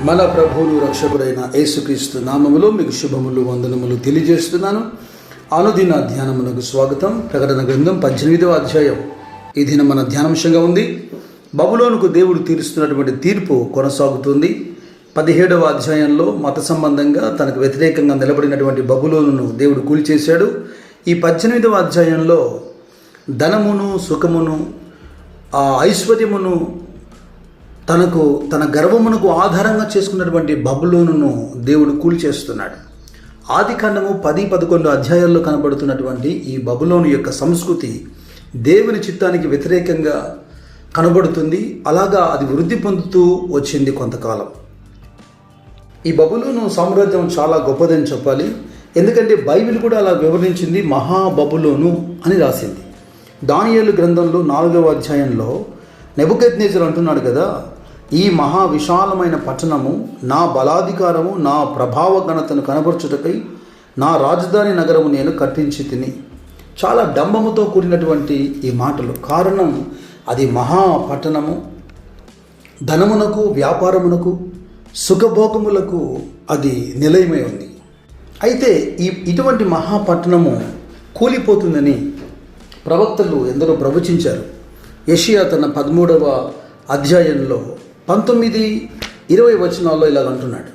మన ప్రభువును రక్షకుడైన యేసుక్రీస్తు నామములో మీకు శుభములు వందనములు తెలియజేస్తున్నాను. అనుదిన ధ్యానమునకు స్వాగతం. ప్రకటన గ్రంథం 18వ అధ్యాయం ఈ దినం మన ధ్యానాంశంగా ఉంది. బబులోనుకు దేవుడు తీరుస్తున్నటువంటి తీర్పు కొనసాగుతుంది. 17వ అధ్యాయంలో మత సంబంధంగా తనకు వ్యతిరేకంగా నిలబడినటువంటి బబులోనును దేవుడు కూల్చేశాడు. ఈ 18వ అధ్యాయంలో ధనమును, సుఖమును, ఐశ్వర్యమును, తన గర్వమునకు ఆధారంగా చేసుకున్నటువంటి బబులోనును దేవుడు కూల్చేస్తున్నాడు. ఆది కాండము 10-11 అధ్యాయాల్లో కనబడుతున్నటువంటి ఈ బబులోను యొక్క సంస్కృతి దేవుని చిత్తానికి వ్యతిరేకంగా కనబడుతుంది. అలాగా అది వృద్ధి పొందుతూ వచ్చింది కొంతకాలం. ఈ బబులోను సామ్రాజ్యం చాలా గొప్పదని చెప్పాలి. ఎందుకంటే బైబిల్ కూడా అలా వివరించింది. మహా బబులోను అని రాసింది. దానియేలు గ్రంథంలో 4వ అధ్యాయంలో నెబుకద్నెజరు అంటున్నాడు కదా, ఈ మహా విశాలమైన పట్టణము నా బలాధికారము, నా ప్రభావ ఘనతను కనబరచుటకై నా రాజధాని నగరము నేను కట్టించి తిని. చాలా డంబముతో కూడినటువంటి ఈ మాటలు. కారణం, అది మహా పట్టణము. ధనమునకు, వ్యాపారమునకు, సుఖభోగములకు అది నిలయమై ఉంది. అయితే ఇటువంటి మహాపట్టణము కూలిపోతుందని ప్రవక్తలు ఎందరో ప్రవచించారు. యెషయా తన 13వ అధ్యాయంలో 19-20 వచనాల్లో ఇలాగ అంటున్నాడు.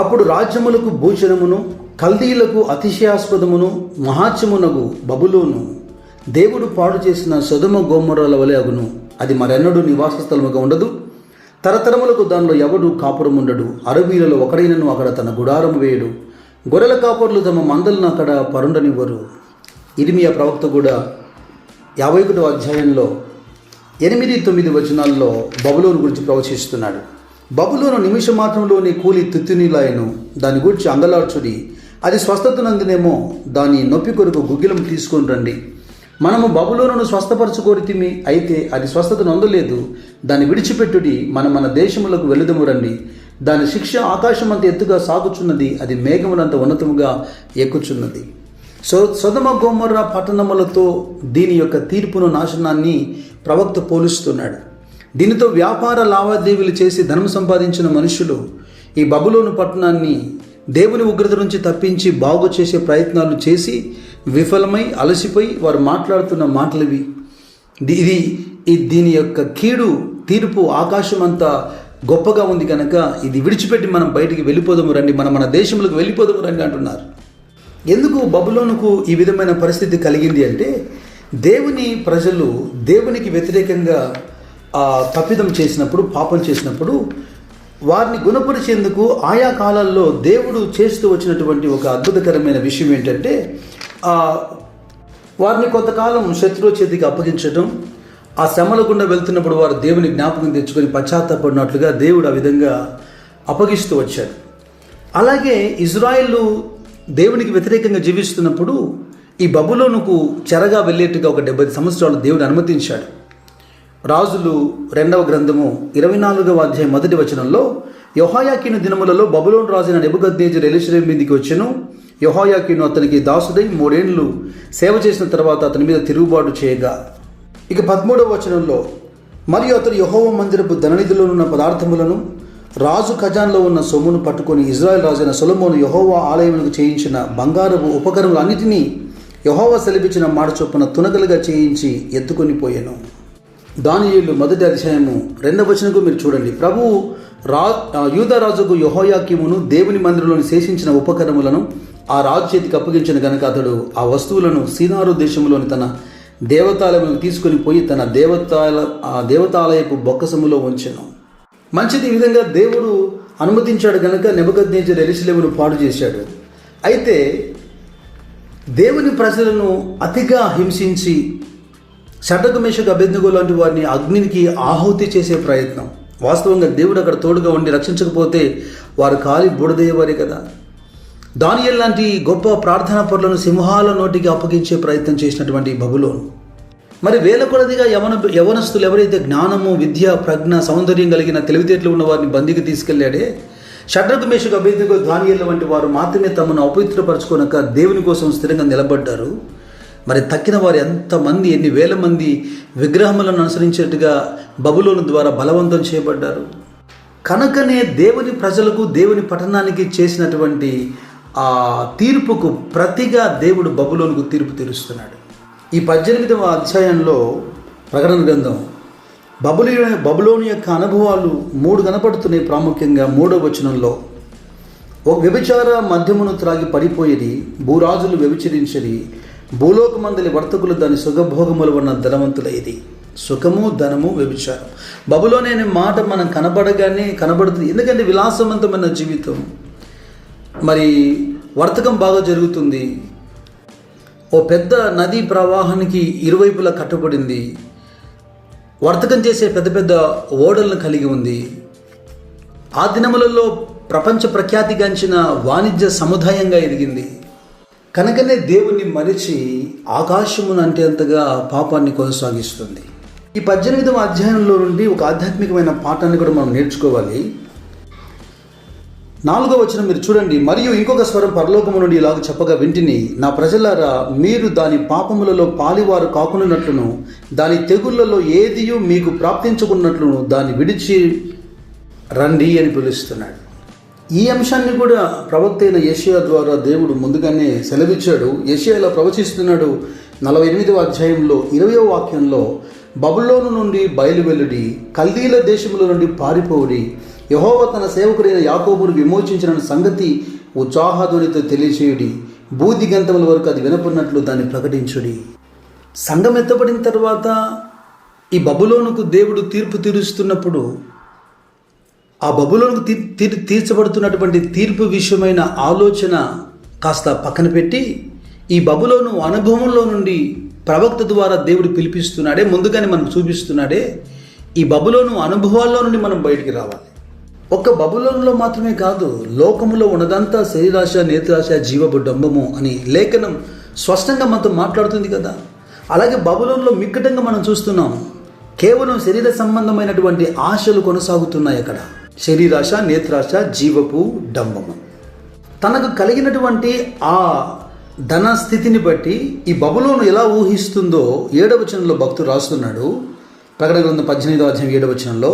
అప్పుడు రాజ్యములకు భూషణమును, కల్దీలకు అతిశయాస్పదమును, మహాత్యమునగు బబులోను దేవుడు పాడు చేసిన సొదొమ గొమొర్రాల వలె అగును. అది మరెన్నడూ నివాస స్థలముగా ఉండదు. తరతరములకు దానిలో ఎవడు కాపురముండడు. అరవీలలో ఒకడైనను అక్కడ తన గుడారము వేయడు. గొర్రెల కాపరులు తమ మందలను అక్కడ పరుండనివ్వరు. ఇర్మియా ప్రవక్త కూడా 51వ అధ్యాయంలో 8-9 వచనాల్లో బబులోను గురించి ప్రవచిస్తున్నాడు. బబులోను నిమిష మాత్రంలోని కూలి తుత్తునిలాయను. దాని గురించి అంగలార్చుడి. అది స్వస్థత నందినేమో దాని నొప్పి కొరకు గుగ్గిలం తీసుకొని రండి. మనము బబులోనును స్వస్థపరచుకోరితిమి, అయితే అది స్వస్థత నొందలేదు. దాన్ని విడిచిపెట్టుడి. మన దేశములకు వెలుదము రండి. దాని శిక్ష ఆకాశమంత ఎత్తుగా సాగుచున్నది. అది మేఘములంత ఉన్నతముగా ఎక్కుచున్నది. సొదొమ గొమొర్రా పట్టణములతో దీని యొక్క తీర్పును, నాశనాన్ని ప్రవక్త పోలుస్తున్నాడు. దీనితో వ్యాపార లావాదేవీలు చేసి ధనం సంపాదించిన మనుషులు ఈ బబులోను పట్టణాన్ని దేవుని ఉగ్రత నుంచి తప్పించి బాగు చేసే ప్రయత్నాలు చేసి విఫలమై అలసిపోయి వారు మాట్లాడుతున్న మాటలవి. దీని యొక్క కీడు తీర్పు ఆకాశమంతా గొప్పగా ఉంది కనుక ఇది విడిచిపెట్టి మనం బయటికి వెళ్ళిపోదాము రండి, మన దేశంలోకి వెళ్ళిపోదాము రండి అంటున్నారు. ఎందుకు బబులోనుకు ఈ విధమైన పరిస్థితి కలిగింది అంటే, దేవుని ప్రజలు దేవునికి వ్యతిరేకంగా తప్పిదం చేసినప్పుడు, పాపం చేసినప్పుడు వారిని గుణపరిచేందుకు ఆయా కాలాల్లో దేవుడు చేస్తూ వచ్చినటువంటి ఒక అద్భుతకరమైన విషయం ఏంటంటే, వారిని కొంతకాలం శత్రువు చేతికి అప్పగించడం, ఆ శ్రమల గుండా వెళ్తున్నప్పుడు వారు దేవుని జ్ఞాపకం తెచ్చుకొని పశ్చాత్తాపడినట్లుగా దేవుడు ఆ విధంగా అప్పగిస్తూ వచ్చాడు. అలాగే ఇజ్రాయేలు దేవునికి వ్యతిరేకంగా జీవిస్తున్నప్పుడు ఈ బబులోనుకు చెరగా వెళ్ళేట్టుగా ఒక 70 సంవత్సరాలు దేవుడు అనుమతించాడు. రాజులు 2వ గ్రంథము 24వ అధ్యాయం 1వ వచనంలో, యెహోయాకీను దినములలో బబులోను రాజైన నెబుకద్నెజరు యెరూషలేము మీదికి వచ్చెను. యెహోయాకీను అతనికి దాసుడై 3 ఏళ్ళు సేవ చేసిన తర్వాత అతని మీద తిరుగుబాటు చేయగా. ఇక 13వ వచనంలో, మరియు అతడు యెహోవా మందిరపు ధననిధిలో ఉన్న పదార్థములను, రాజు ఖజాన్లో ఉన్న సొమ్మును పట్టుకొని ఇజ్రాయెల్ రాజైన సొలొమోను యెహోవా ఆలయములకు చేయించిన బంగారపు ఉపకరణములన్నిటినీ యెహోవా సెలవిచ్చిన మాట చొప్పున తునకలుగా చేయించి ఎత్తుకొని పోయాను. దానియేలు 1వ అధ్యాయము 2వ వచనంకు మీరు చూడండి. ప్రభువు యూదా రాజుకు యెహోయాకీమును దేవుని మందిరంలోని శేషించిన ఉపకరణములను ఆ రాజు చేతికి అప్పగించిన గనుక అతడు ఆ వస్తువులను సీనారు దేశంలోని తన దేవతాలయములకు తీసుకొని పోయి తన దేవతాలయపు బొక్కసములో ఉంచెను. మంచిది. ఈ విధంగా దేవుడు అనుమతించాడు కనుక నెబుకద్నెజరు యెరూషలేమును పాడు చేశాడు. అయితే దేవుని ప్రజలను అతిగా హింసించి షడ్రకు, మేషకు, అబేద్నెగో లాంటి వారిని అగ్నికి ఆహుతి చేసే ప్రయత్నం. వాస్తవంగా దేవుడు అక్కడ తోడుగా ఉండి రక్షించకపోతే వారు కాలి బూడిదయ్యేవారే కదా. దానియేలు లాంటి గొప్ప ప్రార్థనా పరులను సింహాల నోటికి అప్పగించే ప్రయత్నం చేసినటువంటి బబులోను. మరి వేల కొలదిగా యవనస్తులు ఎవరైతే జ్ఞానము, విద్య, ప్రజ్ఞ, సౌందర్యం కలిగిన తెలివితేటలు ఉన్న వారిని బందీకి తీసుకెళ్లాడే, షడ్రకు, మేషకు, అబేద్నెగో, దానియేలు వంటి వారు మాత్రమే తమను అపవిత్రపరచుకోనక దేవుని కోసం స్థిరంగా నిలబడ్డారు. మరి తక్కిన వారు ఎంతమంది, ఎన్ని వేల మంది విగ్రహములను అనుసరించేట్టుగా బబులోను ద్వారా బలవంతం చేయబడ్డారు. కనుకనే దేవుని ప్రజలకు, దేవుని పట్టణానికి చేసినటువంటి ఆ తీర్పుకు ప్రతిగా దేవుడు బబులోనుకు తీర్పు తీరుస్తున్నాడు. ఈ 18వ అధ్యాయంలో ప్రకటన గ్రంథం బబులోను యొక్క అనుభవాలు 3 కనపడుతున్నాయి. ప్రాముఖ్యంగా 3వ వచనంలో, ఒక వ్యభిచార మద్యమును త్రాగి పడిపోయిరి, భూరాజులు వ్యభిచరించిరి, భూలోకమందలి వర్తకులు దాని సుఖభోగములు ఉన్న ధనవంతులైది. సుఖము, ధనము, వ్యభిచారం. బబులోను అనే మాట మనం కనబడుతుంది. ఎందుకంటే విలాసవంతమైన జీవితం, మరి వర్తకం బాగా జరుగుతుంది. ఓ పెద్ద నదీ ప్రవాహానికి ఇరువైపులా కట్టబడింది. వర్తకం చేసే పెద్ద పెద్ద ఓడలను కలిగి ఉంది. ఆ దినములలో ప్రపంచ ప్రఖ్యాతిగాంచిన వాణిజ్య సముదాయంగా ఎదిగింది. కనుకనే దేవుణ్ణి మరిచి ఆకాశమును అంతేంతగా పాపాన్ని కొనసాగిస్తుంది. ఈ 18వ అధ్యాయంలో నుండి ఒక ఆధ్యాత్మికమైన పాఠాన్ని కూడా మనం నేర్చుకోవాలి. 4వ వచనం మీరు చూడండి. మరియు ఇంకొక స్వరం పరలోకము నుండి ఇలాగ చెప్పగా వింటిని, నా ప్రజలారా, మీరు దాని పాపములలో పాలివారు కాకున్నట్లును, దాని తెగుళ్లలో ఏదియు మీకు ప్రాప్తించుకున్నట్లును దాన్ని విడిచి రండి అని పిలుస్తున్నాడు. ఈ అంశాన్ని కూడా ప్రవక్త అయిన యెషయా ద్వారా దేవుడు ముందుగానే సెలవిచ్చాడు. యెషయా ఇలా ప్రవచిస్తున్నాడు 48వ అధ్యాయంలో 20వ వాక్యంలో, బబులోను నుండి బయలువెల్లుడి, కల్దీల దేశముల నుండి పారిపోవుడి, యెహోవా తన సేవకుడైన యాకోబును విమోచించిన సంగతి ఉత్సాహధ్వనితో తెలియచేయుడి, భూదిగంతముల వరకు అది వినపడినట్లు దాన్ని ప్రకటించుడి. సంఘం ఎత్తబడిన తర్వాత ఈ బబులోనుకు దేవుడు తీర్పు తీరుస్తున్నప్పుడు, ఆ బబులోనుకు తీర్చబడుతున్నటువంటి తీర్పు విషయమైన ఆలోచన కాస్త పక్కన పెట్టి, ఈ బబులోను అనుభవంలో నుండి ప్రవక్త ద్వారా దేవుడు పిలిపిస్తున్నాడే, ముందుగానే మనకు చూపిస్తున్నాడే, ఈ బబులోను అనుభవాల్లో నుండి మనం బయటికి రావాలి. ఒక్క బబులోనులో మాత్రమే కాదు, లోకములో ఉన్నదంతా శరీరాశ, నేత్రాశ, జీవపు డంబము అని లేఖనం స్పష్టంగా మనతో మాట్లాడుతుంది కదా. అలాగే బబులోనులో మిక్కటంగా మనం చూస్తున్నాం, కేవలం శరీర సంబంధమైనటువంటి ఆశలు కొనసాగుతున్నాయి అక్కడ. శరీరాశ, నేత్రాశ, జీవపు డంబము. తనకు కలిగినటువంటి ఆ ధన స్థితిని బట్టి ఈ బబులోను ఎలా ఊహిస్తుందో 7వ వచనంలో భక్తుడు రాస్తున్నాడు. ప్రకటన గ్రంథం 18వ అధ్యాయం 7వ వచనంలో,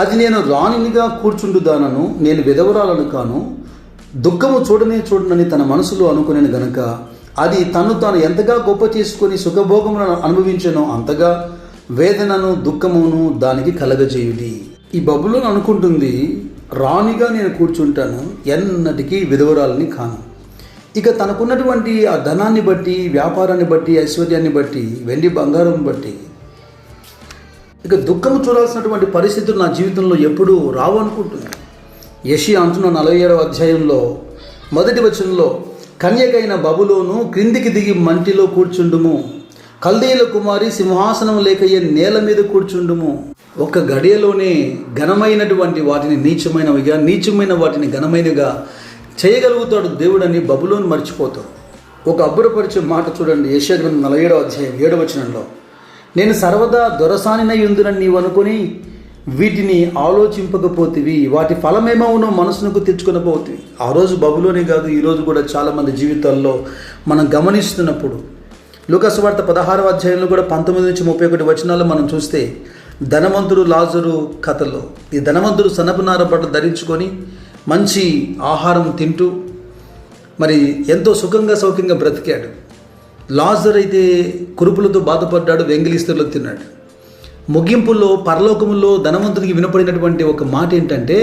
అది నేను రాణినిగా కూర్చుండుదానను, నేను విధవరాలను కాను, దుఃఖము చూడనని తన మనసులో అనుకునేను గనక, అది తాను ఎంతగా గొప్ప చేసుకొని సుఖభోగములను అనుభవించనో అంతగా వేదనను, దుఃఖమును దానికి కలగజేయుడి. ఈ బబులోను అనుకుంటుంది, రాణిగా నేను కూర్చుంటాను, ఎన్నటికీ విధవరాలని కాను. ఇక తనకున్నటువంటి ఆ ధనాన్ని బట్టి, వ్యాపారాన్ని బట్టి, ఐశ్వర్యాన్ని బట్టి, వెండి బంగారం బట్టి ఇక దుఃఖము చూడాల్సినటువంటి పరిస్థితులు నా జీవితంలో ఎప్పుడూ రావు అనుకుంటున్నాను. యెషయా అంటున్న 47వ అధ్యాయంలో 1వ వచనంలో, కన్యకైన బబులోను క్రిందికి దిగి మంటిలో కూర్చుండుము, కల్దీయుల కుమారి సింహాసనం లేకయ్యే నేల మీద కూర్చుండుము. ఒక గడియలోనే ఘనమైనటువంటి వాటిని నీచమైనవిగా, నీచమైన వాటిని ఘనమైనగా చేయగలుగుతాడు దేవుడని బబులోను మర్చిపోతాడు. ఒక అబ్బురపరిచే మాట చూడండి. యెషయా గ్రంథం 47వ అధ్యాయం 7వ వచనంలో, నేను సర్వదా దొరసానినై ఉందునని నీవు అనుకుని వీటిని ఆలోచింపకపోతివి, వాటి ఫలమేమవునో మనసునకు తెచ్చుకొనపోతివి. ఆ రోజు బబులోనే కాదు, ఈరోజు కూడా చాలామంది జీవితాల్లో మనం గమనిస్తున్నప్పుడు, లూకా సువార్త 16వ అధ్యాయంలో కూడా 19 నుంచి 31 వచనాల్లో మనం చూస్తే, ధనవంతుడు లాజరు కథలో ఈ ధనవంతుడు సనపునార బట్టలు ధరించుకొని మంచి ఆహారం తింటూ మరి ఎంతో సుఖంగా సౌఖ్యంగా బ్రతికాడు. లాజరు అయితే కురుపులతో బాధపడ్డాడు, వెంగిలిస్తులో తిన్నాడు. ముగింపులో పరలోకములో ధనవంతుడికి వినపడినటువంటి ఒక మాట ఏంటంటే,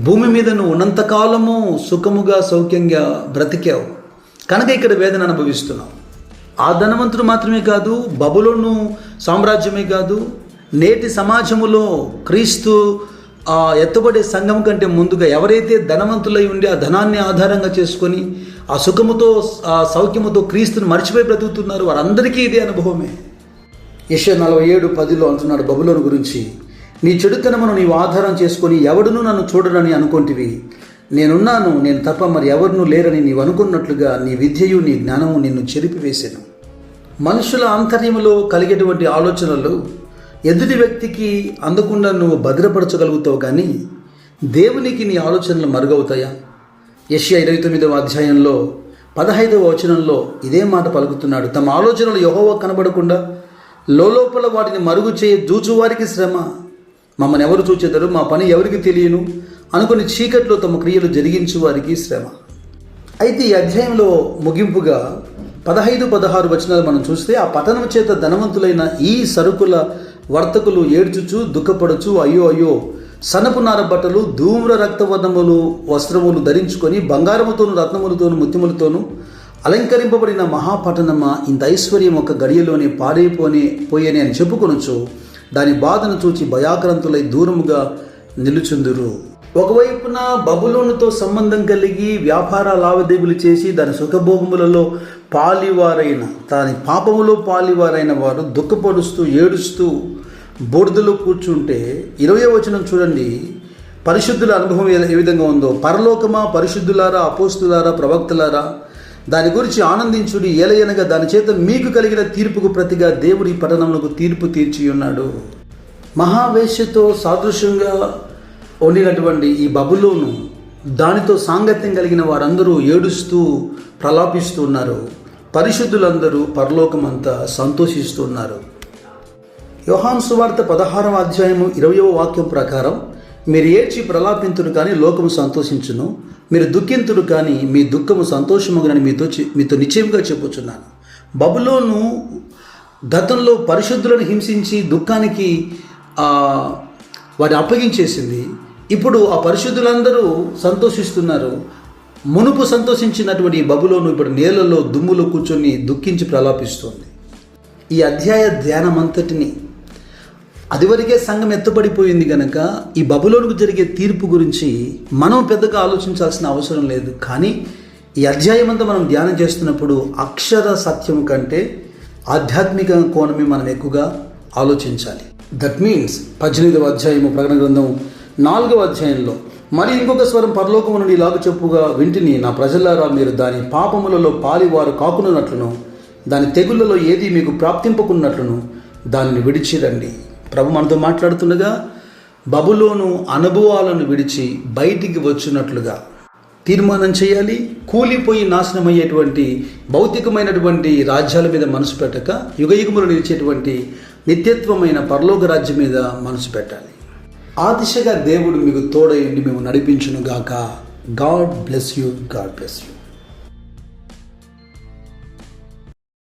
భూమి మీద నువ్వు ఉన్నంతకాలము సుఖముగా సౌఖ్యంగా బ్రతికావు కనుక ఇక్కడ వేదన అనుభవిస్తున్నావు. ఆ ధనవంతుడు మాత్రమే కాదు, బబులోను సామ్రాజ్యమే కాదు, నేటి సమాజములో క్రీస్తు ఎత్తబడే సంఘం కంటే ముందుగా ఎవరైతే ధనవంతులై ఉండి ఆ ధనాన్ని ఆధారంగా చేసుకొని ఆ సుఖముతో ఆ సౌఖ్యముతో క్రీస్తుని మర్చిపోయి బ్రతుకుతున్నారు, వారందరికీ ఇదే అనుభవమే. యెషయా 47:10 అంటున్నాడు బబులోను గురించి, నీ చెడుతనమును నీవు ఆధారం చేసుకొని ఎవడునూ నన్ను చూడరని అనుకుంటివి, నేనున్నాను, నేను తప్ప మరి ఎవరునూ లేరని నీవు అనుకున్నట్లుగా నీ విద్యయు నీ జ్ఞానము నిన్ను చెరిపివేసెను. మనుషుల ఆంతర్యములో కలిగేటువంటి ఆలోచనలు ఎదుటి వ్యక్తికి అందకుండా నువ్వు భద్రపరచగలుగుతావు, కానీ దేవునికి నీ ఆలోచనలు మరుగవుతాయా? యెషయా 29వ అధ్యాయంలో 15వ వచనంలో ఇదే మాట పలుకుతున్నాడు. తమ ఆలోచనలు యెహోవా కనబడకుండా లోపల వాటిని మరుగు చేయ జూచువారికి శ్రమ, మమ్మల్ని ఎవరు చూచెదరు, మా పని ఎవరికి తెలియను అనుకుని చీకట్లో తమ క్రియలు జరిగించు వారికి శ్రమ. అయితే ఈ అధ్యాయంలో ముగింపుగా 15-16 వచనాలు మనం చూస్తే, ఆ పతనం చేత ధనవంతులైన ఈ సరుకుల వర్తకులు ఏడ్చుచు దుఃఖపడుచు అయ్యో అయ్యో, సనపు నార బట్టలు, ధూమ్ర రక్తవర్ణములు వస్త్రములు ధరించుకొని బంగారముతోను రత్నములతోను ముత్యములతోను అలంకరింపబడిన మహాపట్టణమా, ఇంత ఐశ్వర్యం ఒక గడియలోనే పోయేని అని చెప్పుకొనొచ్చు దాని బాధను చూచి భయాక్రాంతులై దూరముగా నిలుచుందురు. ఒకవైపున బబులోనుతో సంబంధం కలిగి వ్యాపార లావాదేవీలు చేసి దాని సుఖభోగములలో పాలివారైన, దాని పాపములో పాలివారైన వారు దుఃఖపడుస్తూ ఏడుస్తూ బూడిదలో కూర్చుంటే 20వ వచనం చూడండి, పరిశుద్ధుల అనుభవం ఏ విధంగా ఉందో. పరలోకమా, పరిశుద్ధులారా, అపోస్తులారా, ప్రవక్తలారా, దాని గురించి ఆనందించుడి, ఏలయనగా దాని చేత మీకు కలిగిన తీర్పుకు ప్రతిగా దేవుడి పట్టణములకు తీర్పు తీర్చి ఉన్నాడు. మహావేశ్యతో సాదృశ్యంగా ఉండినటువంటి ఈ బబులోను, దానితో సాంగత్యం కలిగిన వారందరూ ఏడుస్తూ ప్రలాపిస్తూ ఉన్నారు. పరిశుద్ధులందరూ పరలోకమంతా సంతోషిస్తూ ఉన్నారు. యోహాను సువార్త 16వ అధ్యాయము 20వ వాక్యం ప్రకారం, మీరు ఏడ్చి ప్రలాపింతురు కానీ లోకము సంతోషించును, మీరు దుఃఖింతురు కానీ మీ దుఃఖము సంతోషముగానని మీతో నిశ్చయంగా చెప్పుచున్నాను. బబులోను గతంలో పరిశుద్ధులను హింసించి దుఃఖానికి వారిని అప్పగించేసింది. ఇప్పుడు ఆ పరిశుద్ధులందరూ సంతోషిస్తున్నారు. మునుపు సంతోషించినటువంటి బబులోను ఇప్పుడు నేలలో దుమ్ములో కూర్చొని దుఃఖించి ప్రలాపిస్తుంది. ఈ అధ్యాయ ధ్యానమంతటిని, అదివరకే సంఘం ఎత్తబడిపోయింది కనుక ఈ బబులోనుకు జరిగే తీర్పు గురించి మనం పెద్దగా ఆలోచించాల్సిన అవసరం లేదు. కానీ ఈ అధ్యాయం అంతా మనం ధ్యానం చేస్తున్నప్పుడు అక్షర సత్యం కంటే ఆధ్యాత్మిక కోణమే మనం ఎక్కువగా ఆలోచించాలి. దట్ మీన్స్ 18వ అధ్యాయము ప్రకటన గ్రంథం 4వ అధ్యాయంలో, మరి ఇంకొక స్వరం పరలోకము నుండి ఇలాగ చెప్పుగా వింటిని, నా ప్రజలారా, మీరు దాని పాపములలో పాలివారు కాకున్నట్లును దాని తెగుళ్లలో ఏది మీకు ప్రాప్తింపకున్నట్లును దానిని విడిచిరండి. ప్రభు మనతో మాట్లాడుతుండగా బబులోను అనుభవాలను విడిచి బయటికి వచ్చినట్లుగా తీర్మానం చేయాలి. కూలిపోయి నాశనమయ్యేటువంటి భౌతికమైనటువంటి రాజ్యాల మీద మనసు పెట్టక యుగయుగములు నిలిచేటువంటి నిత్యత్వమైన పరలోక రాజ్యం మీద మనసు పెట్టాలి. ఆ దిశగా దేవుడు మీకు తోడయండి మేము నడిపించునుగాక. God bless you. God bless you.